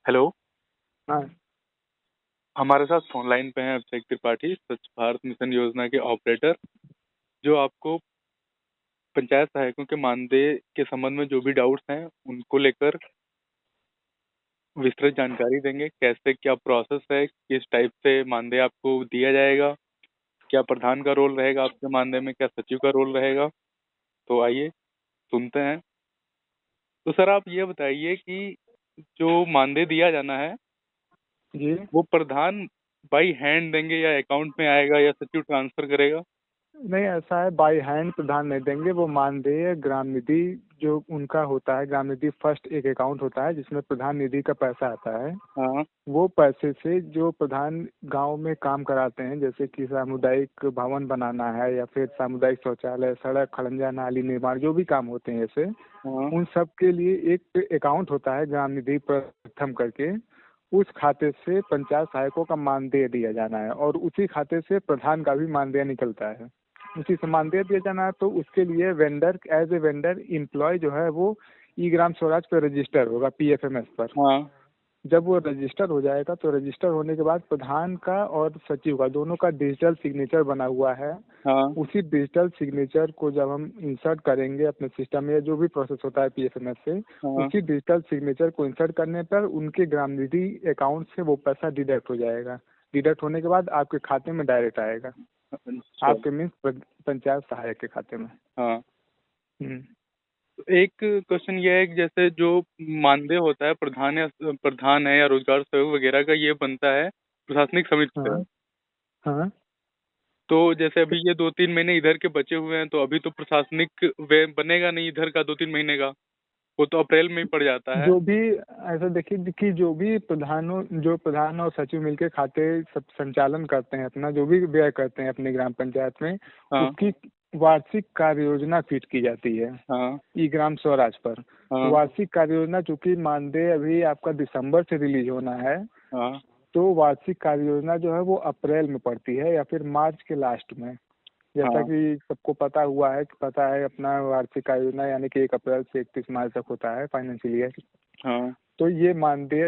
Hello. हाँ। हमारे साथ फोन लाइन पे हैं अभिषेक त्रिपाठी, स्वच्छ भारत मिशन योजना के ऑपरेटर, जो आपको पंचायत सहायकों के मानदेय के संबंध में जो भी डाउट्स हैं उनको लेकर विस्तृत जानकारी देंगे। कैसे क्या प्रोसेस है, किस टाइप से मानदेय आपको दिया जाएगा, क्या प्रधान का रोल रहेगा आपके मानदेय में, क्या सचिव का रोल रहेगा। तो आइए सुनते हैं। तो सर आप ये बताइए कि जो मानदेय दिया जाना है जी। वो प्रधान बाई हैंड देंगे या अकाउंट में आएगा या सचिव ट्रांसफर करेगा? नहीं, ऐसा है, बाई हैंड प्रधान नहीं देंगे। वो मानदेय ग्राम निधि जो उनका होता है, ग्राम निधि फर्स्ट एक अकाउंट होता है जिसमें प्रधान निधि का पैसा आता है। हाँ। वो पैसे से जो प्रधान गांव में काम कराते हैं, जैसे कि सामुदायिक भवन बनाना है या फिर सामुदायिक शौचालय, सड़क, खड़ंजा, नाली निर्माण, जो भी काम होते हैं ऐसे, हाँ। उन सब के लिए एक अकाउंट होता है ग्राम निधि प्रथम करके। उस खाते से पंचायत सहायकों का मानदेय दिया जाना है और उसी खाते से प्रधान का भी मानदेय निकलता है। उसी से मानदेय दिया जाना है। तो उसके लिए vendor, as a vendor employ जो है वो ई ग्राम स्वराज पर रजिस्टर होगा, पीएफएमएस पर। हाँ। जब वो रजिस्टर हो जाएगा तो रजिस्टर होने के बाद प्रधान का और सचिव का दोनों का डिजिटल सिग्नेचर बना हुआ है। हाँ। उसी डिजिटल सिग्नेचर को जब हम इंसर्ट करेंगे अपने सिस्टम में, जो भी प्रोसेस होता है पीएफएमएस से, हाँ। उसी डिजिटल सिग्नेचर को इंसर्ट करने पर उनके ग्राम निधि अकाउंट से वो पैसा डिडक्ट हो जाएगा। डिडक्ट होने के बाद आपके खाते में डायरेक्ट आएगा, अच्छा। आपके मीन्स पंचायत सहायक के खाते में। हाँ। हम्म। तो एक क्वेश्चन ये है कि जैसे जो मानदेय होता है प्रधान है या रोजगार सेवक वगैरह का, ये बनता है प्रशासनिक समिति से। हाँ। हाँ। तो जैसे अभी ये 2-3 महीने इधर के बचे हुए हैं, तो अभी तो प्रशासनिक वे बनेगा नहीं इधर का 2-3 महीने का, वो तो अप्रैल में ही पड़ जाता है। जो भी, ऐसा देखिए कि जो भी जो प्रधान और सचिव मिलकर खाते सब संचालन करते हैं, अपना जो भी व्यय करते हैं अपने ग्राम पंचायत में, हाँ। उसकी वार्षिक कार्य योजना फिट की जाती है हाँ। ई ग्राम स्वराज पर। तो हाँ। वार्षिक कार्य योजना, चूंकि मानदेय अभी आपका दिसंबर से रिलीज होना है, हाँ। तो वार्षिक कार्य योजना जो है वो अप्रैल में पड़ती है या फिर मार्च के लास्ट में। जैसा हाँ। कि सबको पता है अपना वार्षिक आय योजना यानी कि 1 अप्रैल से 31 मार्च तक होता है फाइनेंशियल ईयर। हाँ। तो ये मानदेय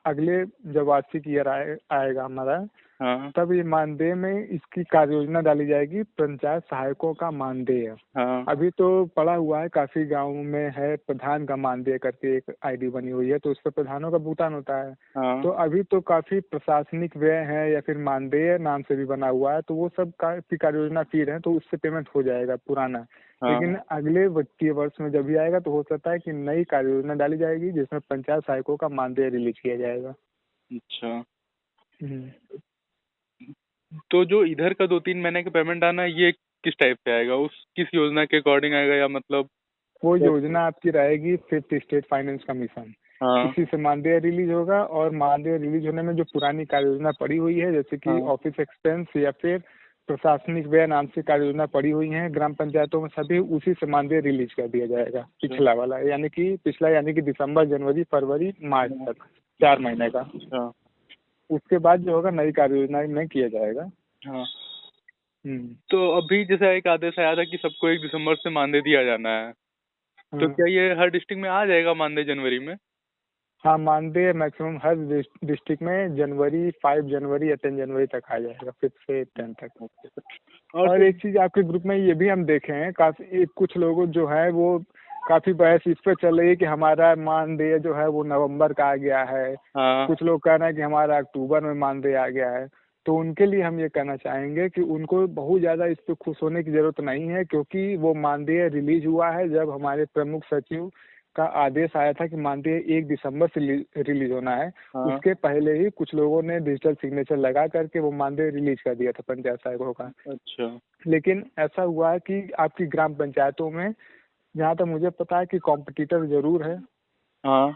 अगले जब वार्षिक ईयर आएगा हमारा, हाँ। तब ये मानदेय में इसकी कार्य योजना डाली जाएगी, पंचायत सहायकों का मानदेय। हाँ। अभी तो पड़ा हुआ है, काफी गाँव में है, प्रधान का मानदेय करके एक आईडी बनी हुई है, तो उस पर प्रधानों का भुगतान होता है। हाँ। तो अभी तो काफी प्रशासनिक व्यय है या फिर मानदेय नाम से भी बना हुआ है, तो वो सब काफी कार्य योजना फीड है, तो उससे पेमेंट हो जाएगा पुराना। हाँ। लेकिन अगले वित्तीय वर्ष में जब भी आएगा तो हो सकता है कि नई कार्य योजना डाली जाएगी जिसमें पंचायत सहायकों का मानदेय रिलीज किया जाएगा। अच्छा। हम्म। तो जो इधर का 2-3 महीने का पेमेंट आना है, ये किस टाइप से आएगा, उस किस योजना के अकॉर्डिंग आएगा, या मतलब वो कैसे? योजना आपकी रहेगी फिफ्थ स्टेट फाइनेंस कमीशन, हाँ। उसी से मानदेय रिलीज होगा। और मानदेय रिलीज होने में जो पुरानी कार्य योजना पड़ी हुई है, जैसे कि हाँ। ऑफिस एक्सपेंस या फिर प्रशासनिक व्यय नाम से कार्य योजना पड़ी हुई है ग्राम पंचायतों में, सभी उसी से मानदेय रिलीज कर दिया जाएगा। अच्छा। पिछला वाला यानी कि दिसंबर, जनवरी, फरवरी, मार्च हाँ। तक 4 महीने का। अच्छा। उसके बाद जो होगा नई कार्य योजना में किया जाएगा। हाँ। हम्म। तो अभी जैसे एक आदेश आया था कि सबको 1 दिसंबर से मानदेय दिया जाना है, तो हाँ। क्या ये हर डिस्ट्रिक्ट में आ जाएगा मानदेय जनवरी में? हाँ, मानदेय मैक्सिमम हर डिस्ट्रिक्ट में जनवरी, 5 जनवरी या 10 जनवरी तक आ जाएगा, 5 से 10 तक। Okay sir. और और सर। एक चीज आपके ग्रुप में ये भी हम देखे हैं, काफी कुछ लोगों जो है वो काफी बहस इस पर चल रही है कि हमारा मानदेय जो है वो नवंबर का आ गया है। हाँ। कुछ लोग कह रहे हैं कि हमारा अक्टूबर में मानदेय आ गया है। तो उनके लिए हम ये कहना चाहेंगे कि उनको बहुत ज्यादा इस पे खुश होने की जरूरत नहीं है, क्योंकि वो मानदेय रिलीज हुआ है जब हमारे प्रमुख सचिव का आदेश आया था कि मानदेय 1 दिसंबर से रिलीज होना है। हाँ। उसके पहले ही कुछ लोगों ने डिजिटल सिग्नेचर लगा करके वो मानदेय रिलीज कर दिया था पंचायत सहायकों का। अच्छा। लेकिन ऐसा हुआ है कि आपकी ग्राम पंचायतों में, जहाँ तक मुझे पता है, कि कॉम्पिटिटर जरूर है। हाँ।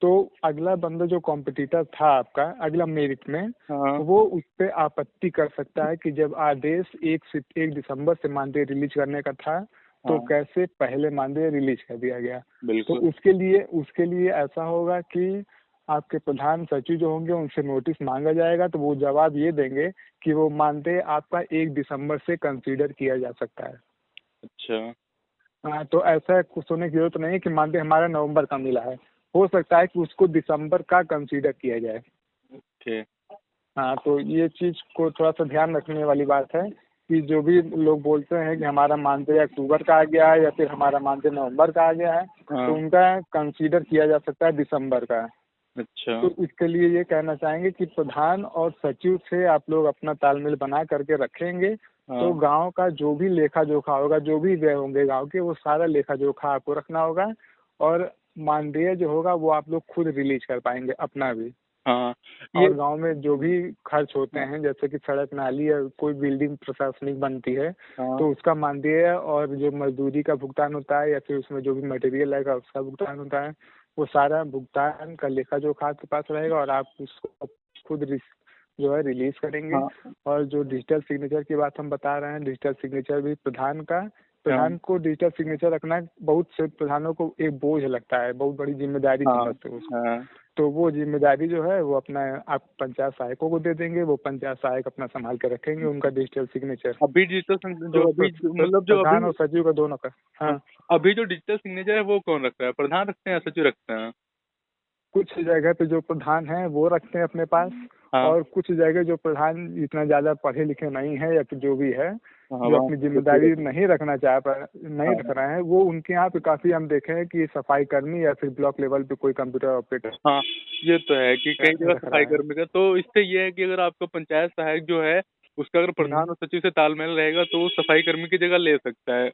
तो अगला बंदा जो कॉम्पिटिटर था आपका अगला मेरिट में, हाँ। वो उस पर आपत्ति कर सकता है कि जब आदेश 1 दिसंबर से मानदेय रिलीज करने का था, तो हाँ। कैसे पहले मानदेय रिलीज कर दिया गया। तो बिल्कुल। उसके लिए ऐसा होगा कि आपके प्रधान सचिव जो होंगे उनसे नोटिस मांगा जाएगा, तो वो जवाब ये देंगे कि वो मानदेय आपका 1 दिसंबर से कंसीडर किया जा सकता है। अच्छा। हाँ, तो ऐसा कुछ होने की जरूरत नहीं है कि मानदेय हमारा नवंबर का मिला है। हो सकता है कि उसको दिसंबर का कंसीडर किया जाए। ओके। हाँ, तो ये चीज़ को थोड़ा सा ध्यान रखने वाली बात है कि जो भी लोग बोलते हैं कि हमारा मानदेय अक्टूबर का आ गया है या फिर हमारा मानदेय नवंबर का आ गया है, हाँ। तो उनका कंसीडर किया जा सकता है दिसंबर का। अच्छा। तो इसके लिए ये कहना चाहेंगे कि प्रधान और सचिव से आप लोग अपना तालमेल बना करके रखेंगे, तो हाँ। गांव का जो भी लेखा जोखा होगा, जो भी व्यय होंगे गांव के, वो सारा लेखा जोखा आपको रखना होगा और मानदेय जो होगा वो आप लोग खुद रिलीज कर पाएंगे अपना भी। हाँ। ये और गांव में जो भी खर्च होते हैं, जैसे कि सड़क नाली या कोई बिल्डिंग प्रशासनिक बनती है, हाँ। तो उसका मानदेय और जो मजदूरी का भुगतान होता है या फिर उसमें जो भी मटेरियल आएगा उसका भुगतान होता है, वो सारा भुगतान का लेखा जोखा आपके पास रहेगा और आप उसको खुद जो है रिलीज करेंगे। हाँ। और जो डिजिटल सिग्नेचर की बात हम बता रहे हैं, डिजिटल सिग्नेचर भी हाँ। प्रधान को डिजिटल सिग्नेचर रखना बहुत से प्रधानों को एक बोझ लगता है, बहुत बड़ी जिम्मेदारी हाँ। समझते हैं उसको। हाँ। तो वो जिम्मेदारी जो है वो अपना आप पंचायत सहायकों को दे देंगे, वो पंचायत सहायक अपना संभाल के रखेंगे उनका डिजिटल सिग्नेचर। अभी डिजिटल जो तो अभी मतलब जो प्रधान अभी और सचिव का दोनों का। हाँ, अभी जो डिजिटल सिग्नेचर है वो कौन रखता है, प्रधान रखते हैं या सचिव रखते हैं? कुछ जगह पे जो प्रधान है वो रखते हैं अपने पास, हाँ। और कुछ जगह जो प्रधान इतना ज़्यादा पढ़े लिखे नहीं है या फिर जो भी है, हाँ। जो वहाँ अपनी सचिव जिम्मेदारी रखते हैं। नहीं नहीं रख हाँ। रहे हैं, वो उनके यहाँ पे काफ़ी हम देखे हैं कि सफाई कर्मी या फिर ब्लॉक लेवल पे कोई कंप्यूटर ऑपरेटर हाँ, ये तो है कि कई जगह रख रहा सफाई है। कर्मी का, तो इससे ये है कि अगर आपका पंचायत सहायक जो है उसका अगर प्रधान और सचिव से तालमेल रहेगा तो वो सफाई कर्मी की जगह ले सकता है।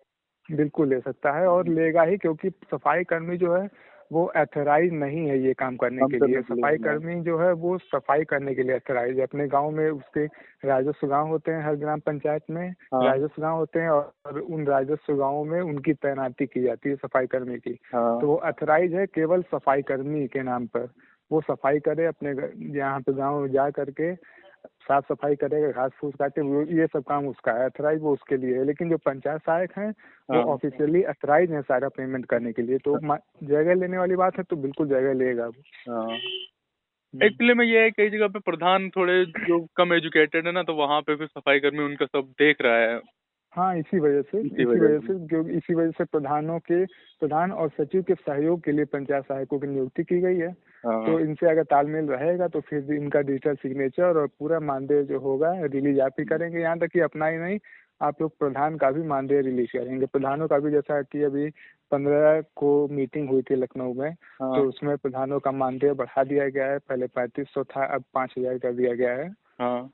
बिल्कुल ले सकता है और लेगा ही, क्योंकि सफाई कर्मी जो है वो अथराइज नहीं है ये काम करने काम के लिए। करने के लिए। सफाई हाँ। कर्मी जो है वो सफाई करने के लिए अथराइज है। अपने गांव में उसके राजस्व गांव होते हैं, हर ग्राम पंचायत में हाँ। राजस्व गांव होते हैं और उन राजस्व गांवों में उनकी तैनाती की जाती है सफाई कर्मी की। हाँ। तो वो अथराइज है केवल सफाई कर्मी के नाम पर। वो सफाई करे अपने यहाँ पे गाँव जा करके, साफ सफाई करेगा, घास फूस काटे, वो ये सब काम उसका है, अथराइज वो उसके लिए है। लेकिन जो पंचायत सहायक हैं वो हाँ। ऑफिशियली अथराइज हैं सारा पेमेंट करने के लिए। तो जगह लेने वाली बात है तो बिल्कुल जगह लेगा वो। हाँ। एक्चुअली में ये है कई जगह पे प्रधान थोड़े जो कम एजुकेटेड है ना, तो वहाँ पे फिर सफाई कर्मी उनका सब देख रहा है हाँ, इसी वजह से। इसी वजह से प्रधान और सचिव के सहयोग के लिए पंचायत सहायकों की नियुक्ति की गई है। हाँ। तो इनसे अगर तालमेल रहेगा तो फिर इनका डिजिटल सिग्नेचर और पूरा मानदेय जो होगा रिलीज आप ही करेंगे। यहाँ तक कि अपना ही नहीं, आप लोग प्रधान का भी मानदेय रिलीज करेंगे। प्रधानों का भी, जैसा कि अभी 15 को मीटिंग हुई थी लखनऊ में, हाँ। तो उसमें प्रधानों का मानदेय बढ़ा दिया गया है। पहले 3500 था, अब 5000 कर दिया गया है। हाँ।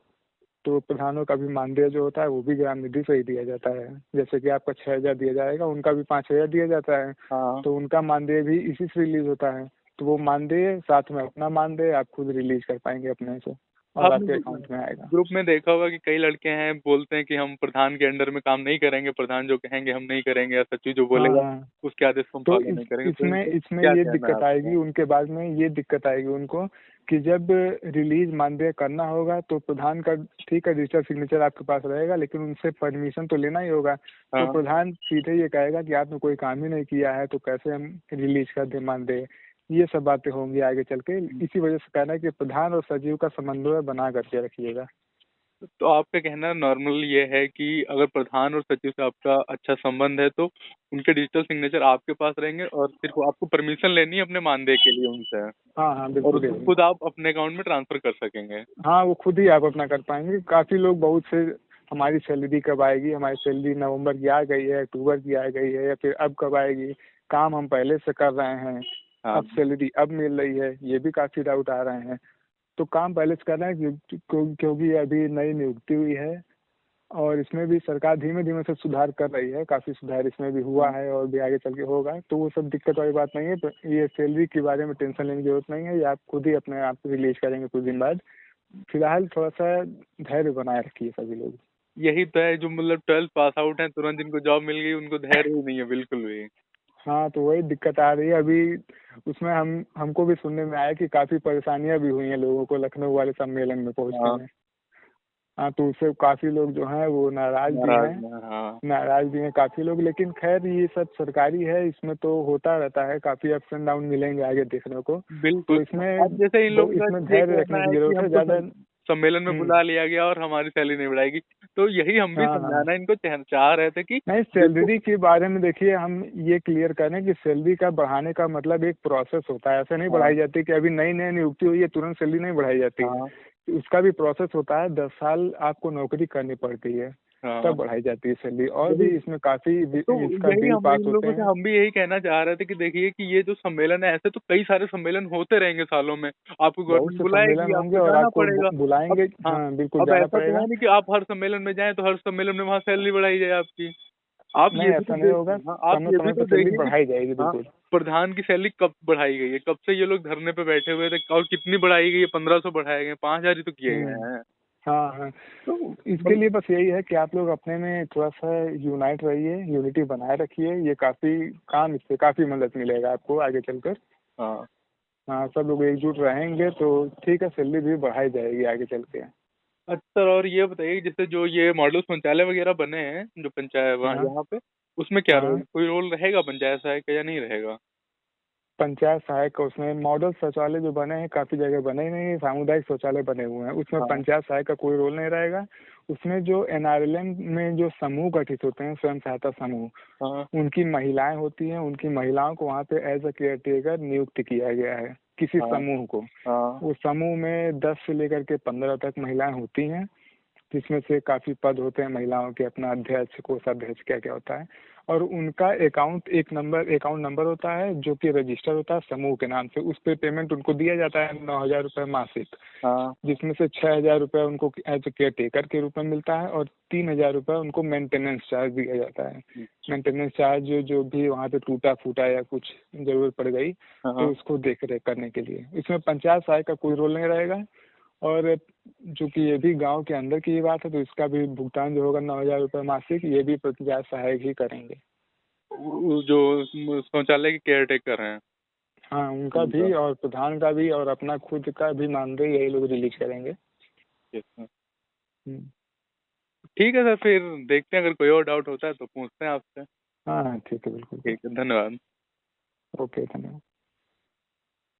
तो प्रधानों का भी मानदेय जो होता है वो भी ग्राम निधि से ही दिया जाता है। जैसे कि आपका 6000 दिया जाएगा, उनका भी 5000 दिया जाता है। हाँ। तो उनका मानदेय भी इसी से रिलीज होता है। तो वो मानदेय साथ में अपना मानदेय आप खुद रिलीज कर पाएंगे अपने से और आपने आपके अकाउंट में आएगा। ग्रुप में देखा होगा कि कई लड़के हैं बोलते हैं कि हम प्रधान के अंडर में काम नहीं करेंगे, प्रधान जो कहेंगे हम नहीं करेंगे, या सचिव जो हाँ बोलेगा हाँ। उसके आदेश को हम तो फॉलो नहीं करेंगे। तो इसमें इनको इसमें क्या ये कहना है दिक्कत आपका? आएगी उनके, बाद में ये दिक्कत आएगी उनको कि जब रिलीज मानदेय करना होगा तो प्रधान का, ठीक है, डिजिटल सिग्नेचर आपके पास रहेगा, लेकिन उनसे परमिशन तो लेना ही होगा। तो हाँ। प्रधान सीधे ये कहेगा कि आपने कोई काम ही नहीं किया है तो कैसे हम रिलीज कर दें मानदेय। ये सब बातें होंगी आगे चल के। इसी वजह से कहना है कि प्रधान और सचिव का समन्वय बना करके रखिएगा। तो आपका कहना नॉर्मल ये है कि अगर प्रधान और सचिव से आपका अच्छा संबंध है तो उनके डिजिटल सिग्नेचर आपके पास रहेंगे और सिर्फ आपको परमिशन लेनी है अपने मानदेय के लिए उनसे, हाँ हाँ, और बिल्कुल उसको यही। खुद आप अपने अकाउंट में ट्रांसफर कर सकेंगे। हाँ, वो खुद ही आप अपना कर पाएंगे। काफ़ी लोग बहुत से, हमारी सैलरी कब आएगी, हमारी सैलरी नवंबर की आ गई है, अक्टूबर की आ गई है, या फिर अब कब आएगी, काम हम पहले से कर रहे हैं, हाँ। अब सैलरी अब मिल रही है, ये भी काफ़ी डाउट आ रहे हैं। तो काम पहले से कर रहे हैं क्योंकि अभी नई नियुक्ति हुई है और इसमें भी सरकार धीमे धीमे से सुधार कर रही है। काफ़ी सुधार इसमें भी हुआ है और भी आगे चल के होगा। तो वो सब दिक्कत वाली बात नहीं है। तो ये सैलरी के बारे में टेंशन लेने की जरूरत नहीं है, ये आप खुद ही अपने आप रिलीज करेंगे कुछ दिन बाद। फिलहाल थोड़ा सा धैर्य बनाए रखिए सभी लोग। यही तो है, जो मतलब 12th पास आउट हैं तुरंत जिनको जॉब मिल गई उनको धैर्य ही नहीं है बिल्कुल भी। हाँ, तो वही दिक्कत आ रही है अभी। उसमें हमको भी सुनने में आया कि काफ़ी परेशानियां भी हुई हैं लोगों को लखनऊ वाले सम्मेलन में पहुंचने हाँ। में। हाँ, तो उससे काफ़ी लोग जो हैं वो नाराज भी नाराज हैं। हैं, हाँ। नाराज भी हैं काफ़ी लोग, लेकिन खैर ये सब सरकारी है, इसमें तो होता रहता है। काफ़ी अप्स एंड डाउन मिलेंगे आगे देखने को। बिल्कुल। तो इसमें अब जैसे इन लोगों का इसमें ये धैर्य कहना रखने की है कि जरूरत है हमको ज़्यादा। सम्मेलन में बुला लिया गया और हमारी सैलरी नहीं बढ़ाएगी। तो यही हम भी हाँ हाँ। समझाना इनको चाह रहे थे कि नहीं, देखो, सैलरी के बारे में देखिए हम ये क्लियर करें कि सैलरी का बढ़ाने का मतलब एक प्रोसेस होता है। ऐसे नहीं हाँ बढ़ाई जाती कि अभी नई नई नियुक्ति हुई है तुरंत सैलरी नहीं बढ़ाई जाती है। हाँ उसका भी प्रोसेस होता है, 10 साल आपको नौकरी करनी पड़ती है हाँ, तब बढ़ाई जाती है सैलरी। और यही भी इसमें काफी तो इसका यही बिल हम पास इन होते लोगों से हैं। हम भी यही कहना चाह रहे थे कि देखिए कि ये जो सम्मेलन है, ऐसे तो कई सारे सम्मेलन होते रहेंगे सालों में। आपको बहुत गवर्नमेंट से बुलाएगी, सम्मेलन होंगे आपको और जाना आपको पड़ेगा। अब बुलाएंगे। हाँ, हाँ बिल्कुल अब जाना ऐसा तो पड़ेगा। है नहीं कि आप हर सम्मेलन में जाएं तो हर सम्मेलन में वहाँ सैलरी बढ़ाई जाए आपकी। आप नहीं ये भी तो ऐसा नहीं होगा, देखिए, हाँ, आप समय ये भी समय तो पर सैलरी देखिए कि बढ़ाई जाएगी हाँ, बिल्कुल। प्रधान की सैलरी कब बढ़ाई गई है, कब से ये लोग धरने पे बैठे हुए थे और कितनी बढ़ाई गई है? 1500 बढ़ाए गए, 5000 ही तो किए हम्म। गए हैं। हाँ हाँ। तो इसके मतलब लिए बस यही है कि आप लोग अपने में थोड़ा सा यूनाइट रहिए, यूनिटी बनाए रखिए। ये काफी काम, इससे काफी मदद मिलेगा आपको आगे चलकर। हाँ, हाँ, सब लोग एकजुट रहेंगे तो ठीक है, सैलरी भी बढ़ाई जाएगी आगे चल के। अच्छा, और ये बताइए जैसे जो ये मॉडल शौचालय वगैरह बने हैं जो पंचायत वहाँ हाँ यहाँ पे, उसमें क्या हाँ। रोल, कोई रोल रहेगा पंचायत सहायक का या नहीं रहेगा? पंचायत सहायक का उसमें मॉडल शौचालय जो बने हैं, काफी जगह बने ही नहीं है, सामुदायिक शौचालय बने हुए हैं, उसमें हाँ पंचायत सहायक का कोई रोल नहीं रहेगा। उसमें जो एनआरएलएम में जो समूह गठित होते हैं, स्वयं सहायता समूह, हाँ उनकी महिलाएं होती हैं, उनकी महिलाओं को वहाँ पे एज अ केयर टेकर नियुक्त किया गया है किसी हाँ समूह को। हाँ उस समूह में 10 से लेकर के 15 तक महिलाएं होती हैं, जिसमें से काफी पद होते हैं महिलाओं के, अपना अध्यक्ष, कोषाध्यक्ष, क्या क्या होता है। और उनका अकाउंट नंबर होता है जो कि रजिस्टर होता है समूह के नाम से। उस पे पेमेंट उनको दिया जाता है 9,000 रुपये मासिक, हाँ जिसमें से 6,000 रुपये उनको एज केयर टेकर के रूप में मिलता है और 3,000 रुपये उनको मेंटेनेंस चार्ज दिया जाता है। मेंटेनेंस चार्ज जो भी वहाँ पे टूटा फूटा या कुछ जरूरत पड़ गई तो हाँ। उसको देख रेख करने के लिए। इसमें पंचायत सहायक का कोई रोल नहीं रहेगा। और चूंकि ये भी गांव के अंदर की ही बात है तो इसका भी भुगतान जो होगा 9,000 रुपये मासिक, ये भी पंचायत सहायक ही करेंगे। जो शौचालय के केयर टेकर हैं हाँ, उनका उनका। भी और प्रधान का भी और अपना खुद का भी मानदेय यही लोग रिलीज करेंगे। Yes, sir। हम्म। ठीक है सर, फिर देखते हैं, अगर कोई और डाउट होता है तो पूछते हैं आपसे। हाँ हाँ ठीक है, बिल्कुल। ठीक है, धन्यवाद। ओके, धन्यवाद।